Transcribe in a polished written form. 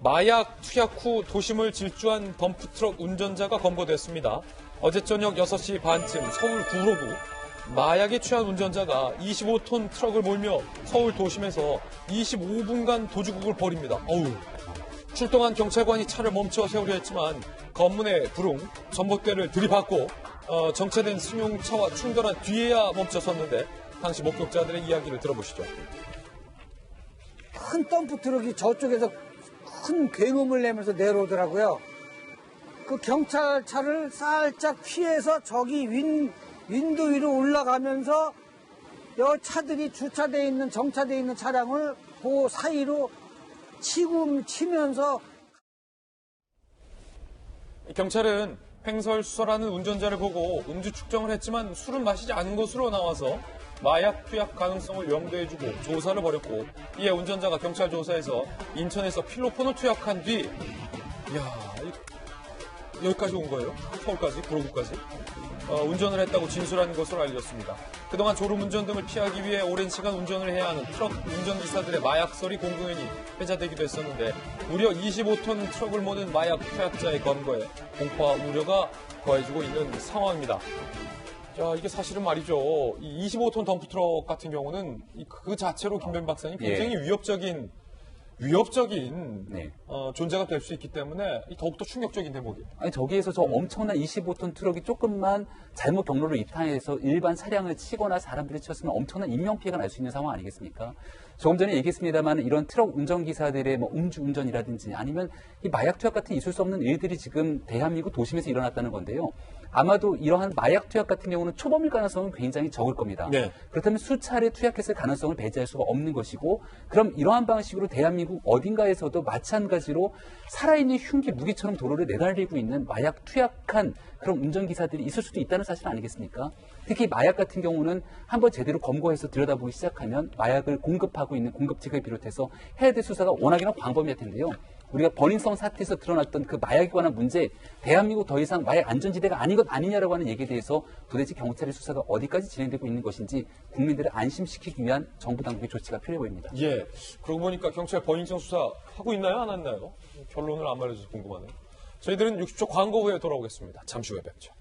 마약 투약 후 도심을 질주한 덤프트럭 운전자가 검거됐습니다. 어제 저녁 6시 반쯤 서울 구로구 마약에 취한 운전자가 25톤 트럭을 몰며 서울 도심에서 25분간 도주국을 벌입니다. 출동한 경찰관이 차를 멈춰 세우려 했지만 검문의 불응, 전봇대를 들이받고 정체된 승용차와 충돌한 뒤에야 멈춰섰는데 당시 목격자들의 이야기를 들어보시죠. 큰 덤프 트럭이 저쪽에서 큰 굉음을 내면서 내려오더라고요. 그 경찰차를 살짝 피해서 저기 윈도 위로 올라가면서 여 차들이 주차되어 있는 정차되어 있는 차량을 그 사이로 치면서 경찰은 횡설수설하는 운전자를 보고 음주 측정을 했지만 술은 마시지 않은 것으로 나와서 마약 투약 가능성을 염두해주고 조사를 벌였고 이에 운전자가 경찰 조사에서 인천에서 필로폰을 투약한 뒤 여기까지 온 거예요. 서울까지, 구로구까지. 운전을 했다고 진술한 것으로 알렸습니다. 그동안 졸음운전 등을 피하기 위해 오랜 시간 운전을 해야 하는 트럭 운전기사들의 마약설이 공공연히 회자되기도 했었는데 무려 25톤 트럭을 모는 마약 투약자의 검거에 공포와 우려가 더해지고 있는 상황입니다. 자, 이게 사실은 말이죠. 이 25톤 덤프트럭 같은 경우는 그 자체로 김변 박사님 굉장히 위협적인 네. 존재가 될 수 있기 때문에 더욱더 충격적인 대목이에요. 아니, 저기에서 저 엄청난 25톤 트럭이 조금만 잘못 경로로 입항해서 일반 차량을 치거나 사람들이 쳤으면 엄청난 인명피해가 날 수 있는 상황 아니겠습니까? 조금 전에 얘기했습니다만 이런 트럭 운전기사들의 음주운전이라든지 아니면 이 마약 투약 같은 있을 수 없는 일들이 지금 대한민국 도심에서 일어났다는 건데요. 아마도 이러한 마약 투약 같은 경우는 초범일 가능성은 굉장히 적을 겁니다. 네. 그렇다면 수차례 투약했을 가능성을 배제할 수가 없는 것이고 그럼 이러한 방식으로 대한민국 어딘가에서도 마찬가지로 살아있는 흉기 무기처럼 도로를 내달리고 있는 마약 투약한 그런 운전기사들이 있을 수도 있다는 사실 아니겠습니까? 특히 마약 같은 경우는 한번 제대로 검거해서 들여다보기 시작하면 마약을 공급하고 있는 공급책을 비롯해서 해야 될 수사가 워낙이나 광범위할 텐데요. 우리가 버닝썬 사태에서 드러났던 그 마약에 관한 문제, 대한민국 더 이상 마약 안전지대가 아닌 것 아니냐라고 하는 얘기에 대해서 도대체 경찰의 수사가 어디까지 진행되고 있는 것인지 국민들을 안심시키기 위한 정부 당국의 조치가 필요해 보입니다. 예. 그러고 보니까 경찰 버닝썬 수사 하고 있나요? 안 했나요? 결론을 안 말해줘서 궁금하네요. 저희들은 60초 광고 후에 돌아오겠습니다. 잠시 후에 뵙죠.